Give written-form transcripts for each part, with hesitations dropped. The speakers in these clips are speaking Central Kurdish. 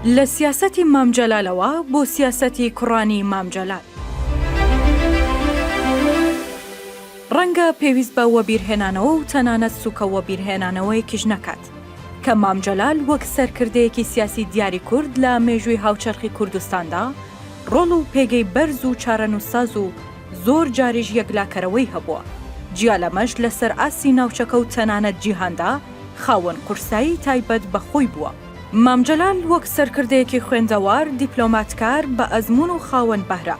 لە سیاسەتی مام جەلالەوە بۆ سیاسەتی کوڕانی مام جەلال. ڕەنگە پێویست بە وەبیرهێنانەوە و تەنانەت سوکە وەبیرهێنانەوەیەکیش نەکات کە مام جەلال وەک سەرکردەیەکی سیاسی دیاری کورد لە مێژووی هاوچەرخی کوردستاندا ڕۆڵ و پێگەی بەرز و چارەنووساز و زۆر جاریش یەکلاکەرەوەی هەبووە. جیا لەمەش لەسەر ئاسی ناوچەکە و تەنانەت جیهاندا خاوەن قورسایی تایبەت بەخۆی بووە. مام جەلال وەک سەرکردەیەکی خوێندەوار، دیپلۆماتکار بە ئەزموون و خاوەن بەهرە،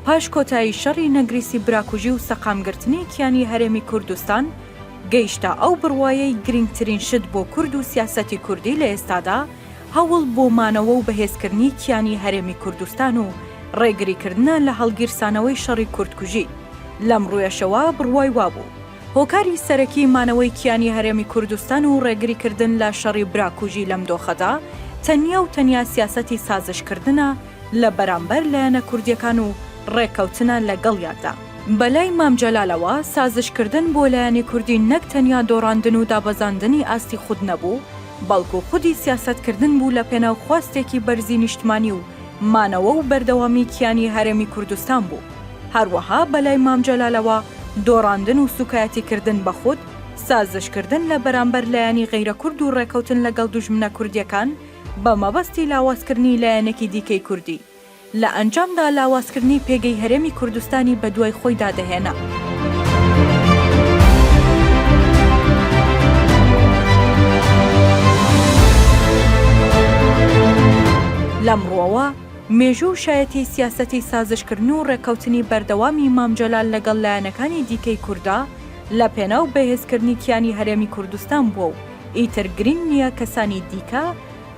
پاش کۆتایی شەڕی نەگریسی براکوژی و سەقامگرتنی کیانی هەرێمی کوردستان گەیشتە ئەو بڕوایەی گرنگترین شت بۆ کورد و سیاسەتی کوردی لە ئێستادا هەوڵ بۆ مانەوە و بەهێزکردنی کیانی هەرێمی کوردستان و ڕێگریکردنە لە هەڵگیرسانەوەی شەڕی کوردکوژی. لەم ڕوێشەوە بڕوای وابوو هۆکاری سەرەکی مانەوەی کیانی هەرێمی کوردستان و ڕێگریکردن لە شەڕی براکوژی لەم دۆخەدا تەنیا و تەنیا سیاسەتی سازشکردنە لە بەرامبەر لایەنە کوردیەکان و ڕێکەوتنە لەگەڵیاندا. بەلای مام جەلالەوە سازشکردن بۆ لایەنی کوردی نەک تەنیا دۆڕاندن و دابەزاندنی ئاستی خود نەبوو، بەڵکو خودی سیاسەتکردن بوو لە پێناو خواستێکی بەرزی نیشتمانی و مانەوە و بەردەوامی کیانی هەرێمی کوردستان بوو. هەروەها بەلای مام جەلالەوە دۆڕاندن و سوکایەتیکردن بە خود، سازشکردن لە بەرامبەر لایەنی غەیرە کورد و ڕێکەوتن لەگەڵ دوژمنە کوردیەکان بە مەبەستی لاوازکردنی لایەنێکی دیکەی کوردی، لە ئەنجامدا لاوازکردنی پێگەی هەرێمی کوردستانی بە دوای خۆی دادەهێنا. لەمڕۆوە مێژوو شایەتی سیاسەتی سازشکردن و ڕێکەوتنی بەردەوامی مام جەلال لەگەڵ لایەنەکانی دیکەی کووردا لە پێناو بەهێزکردنی کیانی هەرێمی کوردستان بووە و ئیتر گرنگ نییە کەسانی دیکە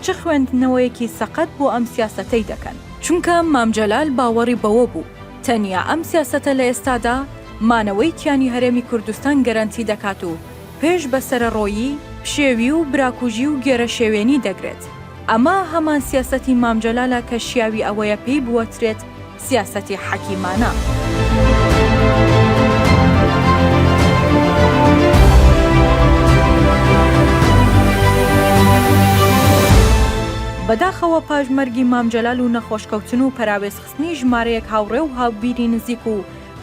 چ خوێندنەوەیەکی سەقەت بۆ ئەم سیاسەتەی دەکەن، چونکە مام جەلال باوەڕی بەوە بوو تەنیا ئەم سیاسەتە لە ئێستادا مانەوەی کیانی هەرێمی کوردستان گەرانتی دەکات و پێش بەسەرەڕۆیی، پشێوی و براکوژی و گێرە شێوێنی دەگرێت. ئەمە هەمان سیاسەتی مام جەلالە کە شیاوی ئەوەیە پێی بوەترێت سیاسەتی حەکیمانە. بەداخەوە پاژمەرگی مام جەلال و نەخۆشکەوتن و پەراوێزخستنی ژمارەیەک هاوڕێ و هاوبیری نزیک و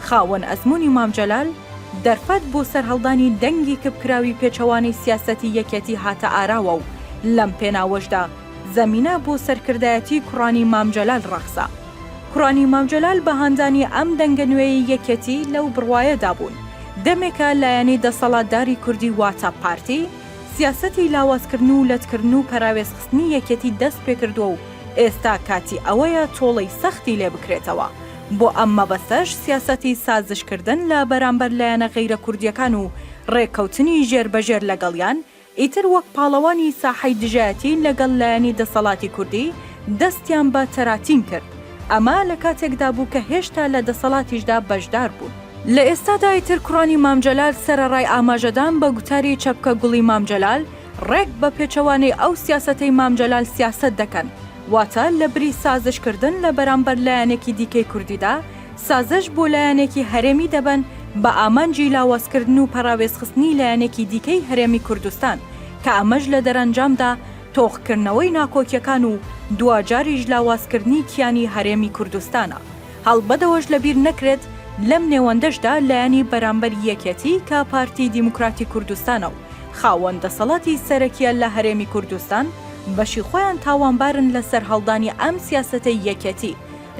خاوەن ئەزموونی مام جەلال دەرفەت بۆ سەرهەڵدانی دەنگی کبکراوی پێچەوانی سیاسەتی یەکێتی هاتە ئاراوە و لەم پێناوەشدا زەمینە بۆ سەرکردایەتی کوڕانی مام جەلال ڕەخسا. کوڕانی مام جەلال بە هاندانی ئەم دەنگە نوێی یەکێتی لەو بڕوایەدا بوون دەمێکە لایەنی دەسەڵاتداری کوردی واتە پارتی سیاسەتی لاوازکردن و لەتکردن و پەراوێزخستنی یەکێتی دەست پێکردووە و ئێستا کاتی ئەوەیە تۆڵەی سەختی لێ بکرێتەوە. بۆ ئەم مەبەستەش سیاسەتی سازشکردن لە بەرامبەر لایەنە غەیرە کوردیەکان و ڕێکەوتنی ژێربەژێر لەگەڵیان ئیتر وەک پاڵەوانی ساحەی دژایەتی لەگەڵ لایەنی دەسەڵاتی کوردی دەستیان بە تەراتین کرد. ئەمە لە کاتێکدا بوو کە هێشتا لە دەسەڵاتیشدا بەشدار بوون. لە ئێستادا ئیتر کوڕانی مام جەلال سەرەڕای ئاماژەدان بە گوتاری چەپکە گوڵی مام جەلال ڕێک بە پێچەوانەی ئەو سیاسەتەی مام جەلال سیاسەت دەکەن، واتە لە بری سازشکردن لە بەرامبەر لایەنێکی دیکەی کوردیدا سازش بۆ لایەنێکی هەرێمی دەبن بە ئامانجی لاوازکردن و پەراوێزخستنی لایەنێکی دیکەی هەرێمی کوردستان کە ئەمەش لە دەرەنجامدا تۆخکردنەوەی ناکۆکیەکان و دوجاریش لاوازکردنی کیانی هەرێمی کوردستانە. هەڵبەدەوەش لەبیر نەکرێت لەم نێوەندەشدا لایەنی بەرامبەر یەکێتی کە پارتی دیموکراتی کوردستانە و خاوەن دەسەڵاتی سەرەکیە لە هەرێمی کوردستان بەشی خۆیان تاوانبارن لەسەر هەڵدانی ئەم سیاسەتەی یەکێتی.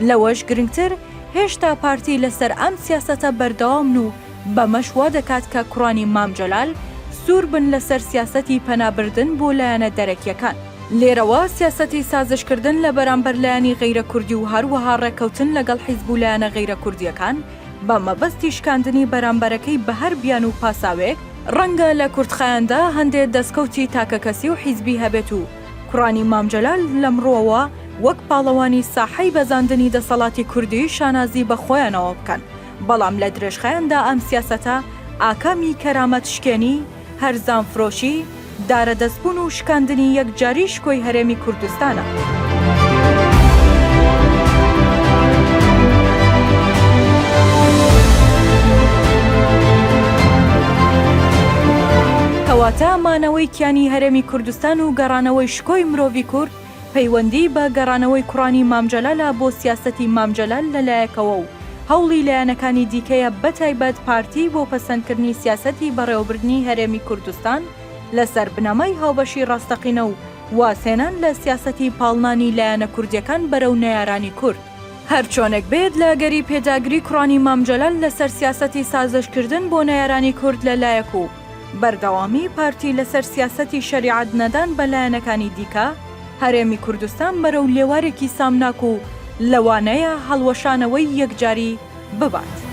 لەوەش گرنگتر هێشتا پارتی لەسەر ئەم سیاسەتە بەردەوامن و بەمەش وا دەکات کە کوڕانی مام جەلال سوور بن لەسەر سیاسەتی پەنابردن بۆ لایەنە دەرەکیەکان. لێرەوە سیاسەتی سازشکردن لە بەرامبەر لایەنی غەیرە کوردی و هەروەها ڕێکەوتن لەگەڵ حیزب و لایەنە غەیرە کوردیەکان بە مەبەستی شکاندنی بەرامبەرەکەی بە هەر بیان و پاساوێک ڕەنگە لە کوردخایاندا هەندێک دەستکەوتی تاکەکەسی و حیزبی هەبێت و کوڕانی مام جەلال لەمڕۆوە وەک پاڵەوانی ساحەی بەزاندنی دەسەڵاتی کوردی شانازی بە خۆیانەوە بکەن. بەڵام لە درێژخایاندا ئەم سیاسەتە ئاکامی کەرامەت شکێنی، هەرزان فرۆشی، دارە دەستبوون و شکاندنی یەکجاری شکۆی هەرێمی کوردستانە. کەواتە مانەوەی کیانی هەرێمی کوردستان و گەڕانەوەی شکۆی مرۆڤی کورد پەیوەندی بە گەڕانەوەی کوڕانی مام جەلالە بۆ سیاسەتی مام جەلال لەلایەکەوە و هەوڵی لایەنەکانی دیکەیە بەتایبەت پارتی بۆ پەسەندکردنی سیاسەتی بەڕێوەبردنی هەرێمی کوردستان لەسەر بنەمای هاوبەشی ڕاستەقینە و واسێنان لە سیاسەتی پاڵنانی لایەنە کوردیەکان بەرەو نەیارانی کورد. هەر چۆنێک بێت لە گەری پێداگری کوڕانی مام جەلال لەسەر سیاسەتی سازشکردن بۆ نەیارانی کورد لەلایەک و بەردەوامی پارتی لەسەر سیاسەتی شەریعەت نەدان بە لایەنەکانی دیکە، هەرێمی کوردستان بەرەو لێوارێکی سامناک و لەوانەیە هەڵوەشانەوەی یەکجاری ببات.